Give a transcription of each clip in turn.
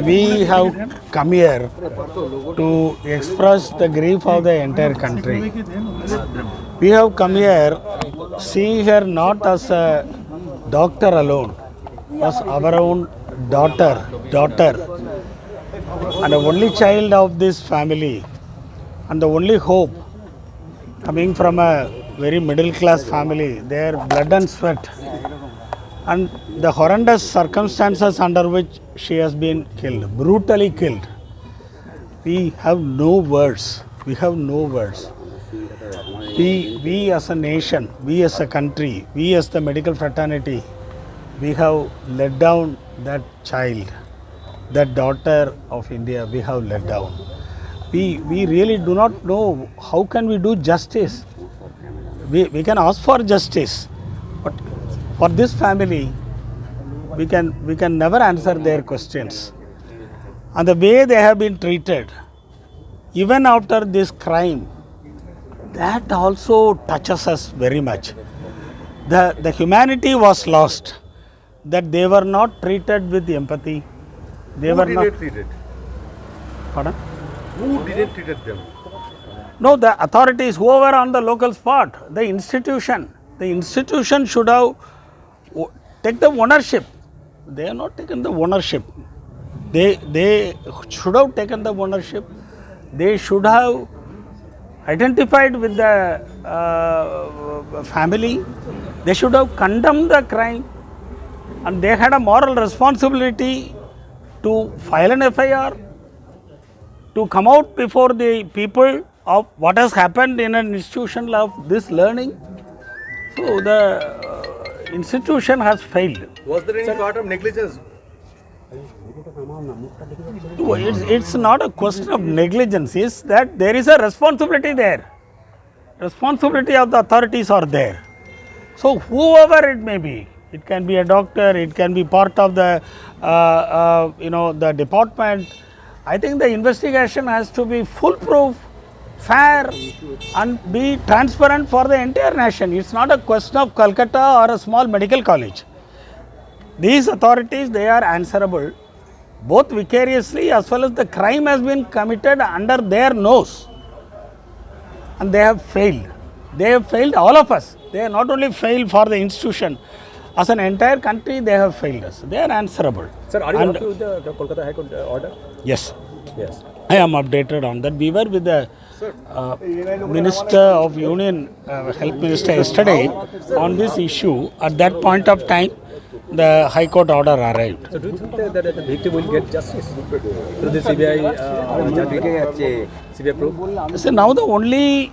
We have come here to express the grief of the entire country. We have come here, seeing her not as a doctor alone, as our own daughter, and the only child of this family, and the only hope coming from a very middle class family, their blood and sweat, and the horrendous circumstances under which she has been killed, brutally killed. We have no words. We have no words. We as a nation, we as a country, we as the medical fraternity, we have let down that child, that daughter of India, we have let down. We really do not know how can we do justice. We can ask for justice, but for this family, we can never answer their questions. And the way they have been treated, even after this crime, that also touches us very much. The humanity was lost, that they were not treated with empathy. They were not treated. Pardon? Who didn't treat them? No, the authorities, whoever on the local spot, the institution should have take the ownership. They have not taken the ownership. They should have taken the ownership. They should have identified with the family. They should have condemned the crime, and they had a moral responsibility to file an FIR, to come out before the people of what has happened in an institution of this learning. So the institution has failed. Was there any part of negligence? It's not a question of negligence, it's that there is a responsibility there. Responsibility of the authorities are there. So whoever it may be, it can be a doctor, it can be part of the the department. I think the investigation has to be foolproof, fair, and be transparent for the entire nation. It's not a question of Calcutta or a small medical college. These authorities, they are answerable both vicariously as well as the crime has been committed under their nose, and they have failed. They have failed all of us. They have not only failed for the institution, as an entire country they have failed us. They are answerable. Sir, are you happy with the Kolkata High Court order? Yes. Yes. I am updated on that. We were with the Minister of Union, Health Minister yesterday on this issue. At that point of time, the High Court order arrived. So do you think that the victim will get justice through the CBI probe? So now the only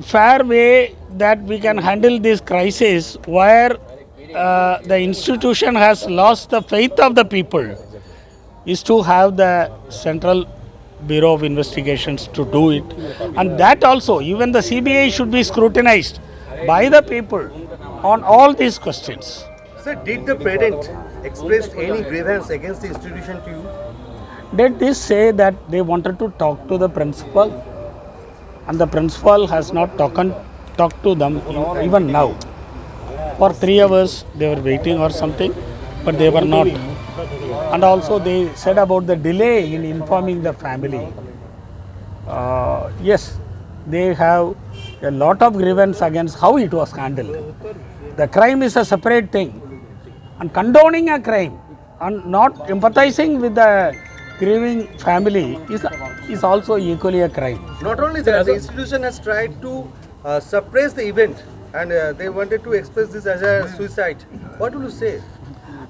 fair way that we can handle this crisis, where the institution has lost the faith of the people, is to have the Central Bureau of Investigations to do it. And that also, even the CBI should be scrutinized by the people on all these questions. Sir, did the parent express any grievance against the institution to you? Did they say that they wanted to talk to the principal, and the principal has not talked to them even now. For 3 hours they were waiting or something, but they were not. And also they said about the delay in informing the family. Yes, they have a lot of grievance against how it was handled. The crime is a separate thing, and condoning a crime and not empathizing with the grieving family is also equally a crime. Not only that, the institution has tried to suppress the event, and they wanted to express this as a suicide. What will you say?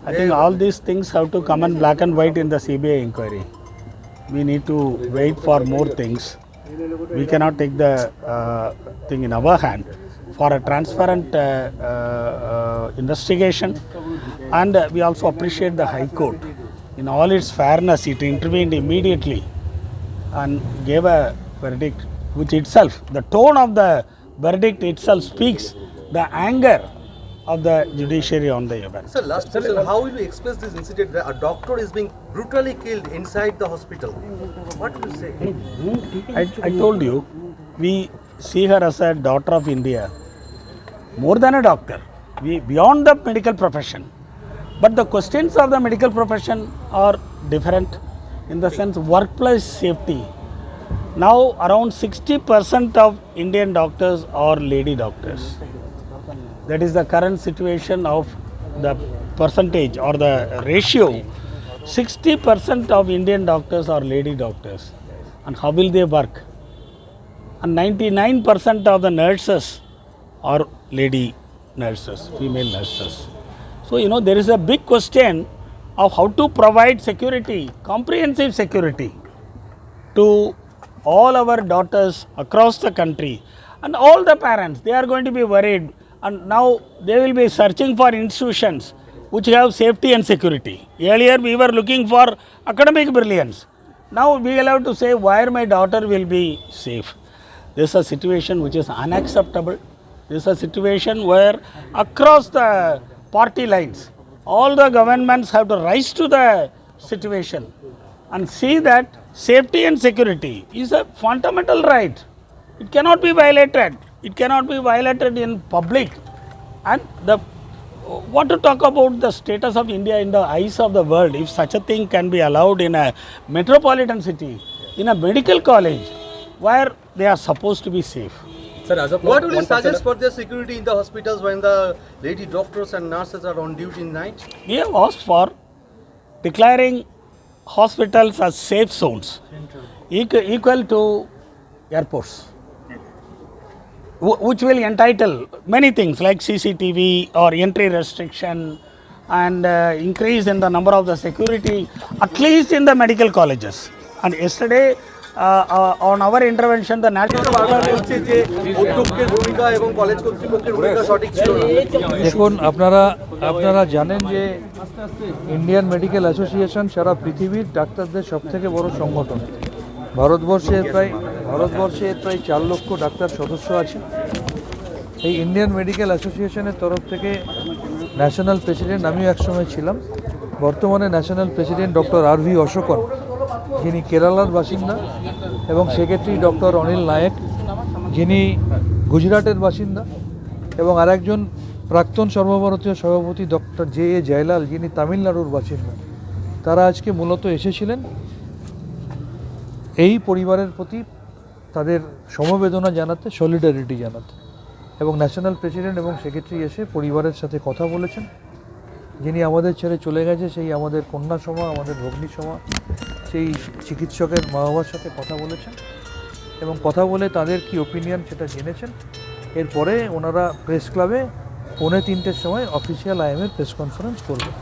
I think all these things have to come in black and white in the CBI inquiry. We need to wait for more things. We cannot take the thing in our hand. For a transparent investigation, and we also appreciate the High Court. In all its fairness, it intervened immediately and gave a verdict, which itself, the tone of the verdict itself speaks the anger of the judiciary on the event. Sir, last question, how will you express this incident where a doctor is being brutally killed inside the hospital? What will you say? I told you, we see her as a daughter of India, more than a doctor, beyond the medical profession. But the questions of the medical profession are different in the sense workplace safety. Now around 60% of Indian doctors are lady doctors. That is the current situation of the percentage or the ratio. 60% of Indian doctors are lady doctors. And how will they work? And 99% of the nurses are lady nurses, female nurses. So, there is a big question of how to provide security, comprehensive security to all our daughters across the country. And all the parents, they are going to be worried, and now they will be searching for institutions which have safety and security. Earlier we were looking for academic brilliance. Now we will have to say where my daughter will be safe. This is a situation which is unacceptable. This is a situation where across the party lines, all the governments have to rise to the situation and see that safety and security is a fundamental right. It cannot be violated. It cannot be violated in public. And what to talk about the status of India in the eyes of the world if such a thing can be allowed in a metropolitan city, in a medical college where they are supposed to be safe. Sir, as of now, What would you one suggest consider- for their security in the hospitals when the lady doctors and nurses are on duty in night? We have asked for declaring hospitals as safe zones equal to airports, which will entitle many things like CCTV or entry restriction and increase in the number of the security, at least in the medical colleges. And yesterday on our intervention, the national বারবার বলছে যে অধ্যক্ষের ভূমিকা এবং college কর্তৃপক্ষের ভূমিকা সঠিক ছিল না। দেখুন আপনারা জানেন যে ইন্ডিয়ান মেডিকেল অ্যাসোসিয়েশন সারা পৃথিবীর ডাক্তারদের সবথেকে বড় সংগঠন। ভারতবর্ষে প্রায় 4 লক্ষ ডাক্তার সদস্য আছে। এই ইন্ডিয়ান মেডিকেল অ্যাসোসিয়েশনের তরফ থেকে ন্যাশনাল প্রেসিডেন্ট, আমিও একসময় ছিলাম, বর্তমানে ন্যাশনাল প্রেসিডেন্ট ডক্টর আর ভি অশোকন, যিনি কেরালার বাসিন্দা, এবং সেক্রেটারি ডক্টর অনিল নায়েক, যিনি গুজরাটের বাসিন্দা, এবং আরেকজন প্রাক্তন সর্বভারতীয় সভাপতি ডক্টর জে এ জয়লাল, যিনি তামিলনাড়ুর বাসিন্দা। তারা আজকে মূলত এসেছিলেন এই পরিবারের প্রতি তাদের সমবেদনা জানাতে, সলিডারিটি জানাতে, এবং ন্যাশনাল প্রেসিডেন্ট এবং সেক্রেটারি এসে পরিবারের সাথে কথা বলেছেন। যিনি আমাদের ছেড়ে চলে গেছে সেই আমাদের কন্যা সমা, আমাদের ভগ্নী সমা, সেই চিকিৎসকের মা বাবার সাথে কথা বলেছেন এবং কথা বলে তাদের কি ওপিনিয়ন সেটা জেনেছেন। এরপরে ওনারা প্রেস ক্লাবে 2:45-র সময় অফিসিয়াল আইএমের প্রেস কনফারেন্স করবেন।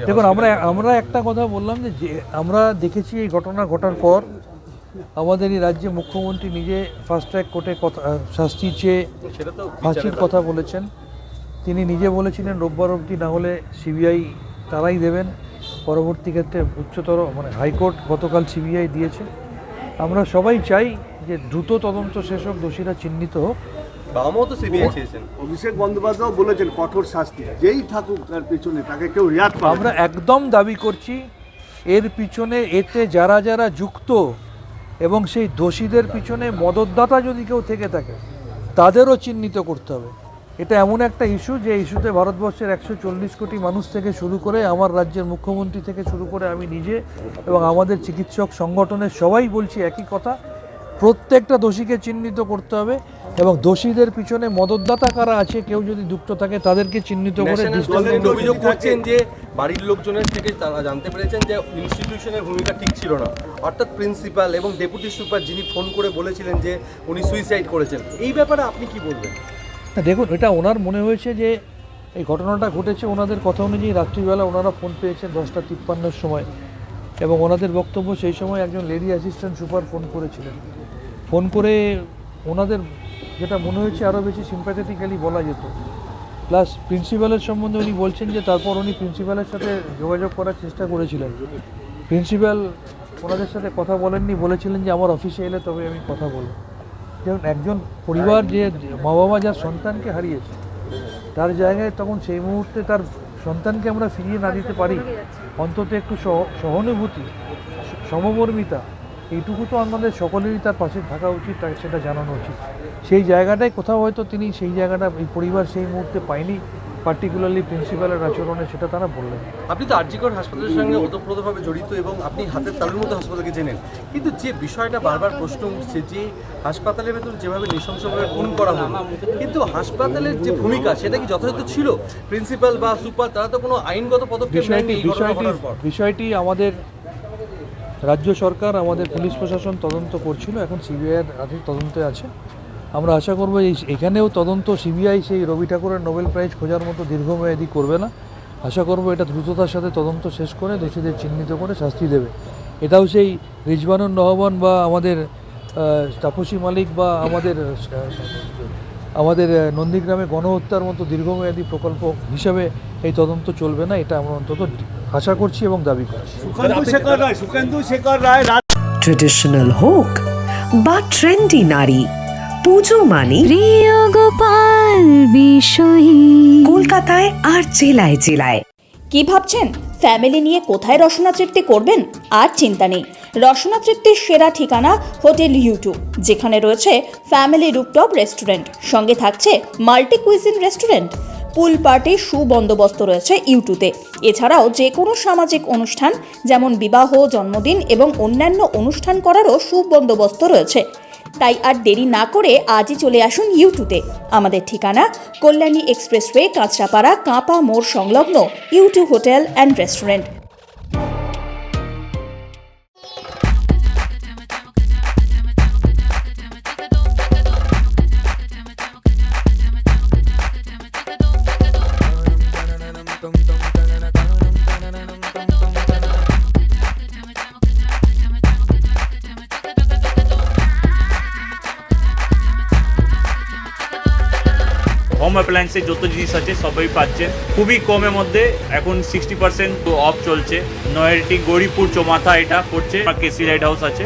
দেখুন, আমরা একটা কথা বললাম যে আমরা দেখেছি এই ঘটনা ঘটার পর আমাদের এই রাজ্যে মুখ্যমন্ত্রী নিজে ফাস্ট ট্র্যাক কোর্টে শাস্তি চেয়ে ফাঁসির কথা বলেছেন। তিনি নিজে বলেছিলেন রোববার অবধি না হলে সিবিআই তারাই দেবেন। পরবর্তী ক্ষেত্রে উচ্চতর হাইকোর্ট গতকাল সিবিআই দিয়েছে। আমরা সবাই চাই যে দ্রুত তদন্ত শেষ হোক, দোষীরা চিহ্নিত হোক। বাবামাও তো সিবিআই চেয়েছেন। অভিষেক বন্দ্যোপাধ্যায় বলেছেন কঠোর শাস্তি, যেই থাকুক তার পিছনে তাকে কেউ রিয়াদ পাবে। আমরা একদম দাবি করছি এর পিছনে, এতে যারা যারা যুক্ত এবং সেই দোষীদের পিছনে মদতদাতা যদি কেউ থেকে থাকে তাদেরও চিহ্নিত করতে হবে। এটা এমন একটা ইস্যু যে ইস্যুতে ভারতবর্ষের 140 কোটি মানুষ থেকে শুরু করে আমার রাজ্যের মুখ্যমন্ত্রী থেকে শুরু করে আমি নিজে এবং আমাদের চিকিৎসক সংগঠনের সবাই বলছি একই কথা, প্রত্যেকটা দোষীকে চিহ্নিত করতে হবে এবং দোষীদের পিছনে মদতদাতা কারা আছে, কেউ যদি যুক্ত থাকে তাদেরকে চিহ্নিত করে ন্যাশনাল অভিযোগ করছেন যে বাড়ির লোকজনের থেকে তারা জানতে পেরেছেন যে ইনস্টিটিউশনের ভূমিকা ঠিক ছিল না, অর্থাৎ প্রিন্সিপাল এবং ডেপুটি সুপার যিনি ফোন করে বলেছিলেন যে উনি সুইসাইড করেছেন। এই ব্যাপারে আপনি কি বলবেন? দেখুন, এটা ওনার মনে হয়েছে যে এই ঘটনাটা ঘটেছে ওনাদের কথা অনুযায়ী রাত্রিবেলা ওনারা ফোন পেয়েছেন 10:53-র সময়, এবং ওনাদের বক্তব্য সেই সময় একজন লেডি অ্যাসিস্ট্যান্ট সুপার ফোন করেছিলেন। ফোন করে ওনাদের যেটা মনে হয়েছে আরও বেশি সিম্প্যাথেটিক্যালি বলা যেত। প্লাস প্রিন্সিপালের সম্বন্ধে উনি বলছেন যে তারপর উনি প্রিন্সিপালের সাথে যোগাযোগ করার চেষ্টা করেছিলেন। প্রিন্সিপাল ওনাদের সাথে কথা বলেননি, বলেছিলেন যে আমার অফিসে এলে তবে আমি কথা বলব। যেমন একজন পরিবার যে মা বাবা যার সন্তানকে হারিয়েছে তার জায়গায় তখন সেই মুহূর্তে তার সন্তানকে আমরা ফিরিয়ে না দিতে পারি, অন্তত একটু সহানুভূতি, সমমর্মিতা এইটুকু তো আমাদের সকলেরই তার পাশে থাকা উচিত, তাকে সেটা জানানো উচিত। সেই জায়গাটায় কোথাও হয়তো তিনি সেই জায়গাটা এই পরিবার সেই মুহূর্তে পায়নি, পার্টিকুলারলি প্রিন্সিপালের আচরণে, সেটা তারা বললেন। আপনি তো আরজিকর হাসপাতালের সঙ্গে ওতপ্রোতভাবে জড়িত এবং আপনি হাতের তালুর মতো হাসপাতালকে চেনেন, কিন্তু যে বিষয়টা বারবার প্রশ্ন উঠছে যে হাসপাতালের ভেতর যেভাবে নৃশংসভাবে খুন করা হলো, কিন্তু হাসপাতালের যে ভূমিকা সেটা কি যথাযথ ছিল? প্রিন্সিপাল বা সুপার তারা তো কোনো আইনগত পদক্ষেপ নেয়নি এই ঘটনা ঘটার পর। বিষয়টি আমাদের রাজ্য সরকার, আমাদের পুলিশ প্রশাসন তদন্ত করছিল, এখন সিবিআইয়ের তদন্তে আছে। আমরা আশা করবো এখানেও তদন্ত সিবিআই সেই রবি ঠাকুরের নোবেল প্রাইজ খোঁজার মতো দীর্ঘমেয়াদী করবে না। আশা করবো এটা দ্রুততার সাথে তদন্ত শেষ করে দোষীদের চিহ্নিত করে শাস্তি দেবে। এটাও সেই রিজওয়ানুর রহমান বা আমাদের তাপসী মালিক বা আমাদের নন্দীগ্রামে গণহত্যার মতো দীর্ঘমেয়াদী প্রকল্প হিসাবে এই তদন্ত চলবে না, এটা আমরা অন্তত আশা করছি এবং দাবি করছি। সুখেন্দু শেখর রায় ট্রেডিশনাল হোক বা ট্রেন্ডি নারী, পুজো মানে প্রিয় গোপাল বিষয়ী। কলকাতায় আর জেলায় জেলায়। কি ভাবছেন ফ্যামিলি নিয়ে কোথায় রসনা তৃপ্তি করবেন? আর চিন্তা নেই, রসনা তৃপ্তির সেরা ঠিকানা হোটেল ইউ2, যেখানে রয়েছে ফ্যামিলি রুফটপ রেস্টুরেন্ট, সঙ্গে থাকছে মাল্টি কুইজিন রেস্টুরেন্ট। পুল পার্টির সুবন্দোবস্ত রয়েছে ইউ2তে। এছাড়াও যে কোনো সামাজিক অনুষ্ঠান যেমন বিবাহ, জন্মদিন এবং অন্যান্য অনুষ্ঠান করারও সুবন্দোবস্ত রয়েছে। তাই আর দেরি না করে আজই চলে আসুন ইউ2তে। আমাদের ঠিকানা কল্যাণী এক্সপ্রেসওয়ে, কাঁচরাপাড়া, কাঁপা মোড় সংলগ্ন ইউ2 হোটেল অ্যান্ড রেস্টুরেন্ট। হোম অ্যাপ্লায়েন্সের যত জিনিস আছে সবই পাচ্ছেন খুবই কমের মধ্যে। এখন 60% অফ চলছে। নয়ারটি গৌরীপুর চৌমাথা এটা পড়ছে, কেসি লাইট হাউস আছে।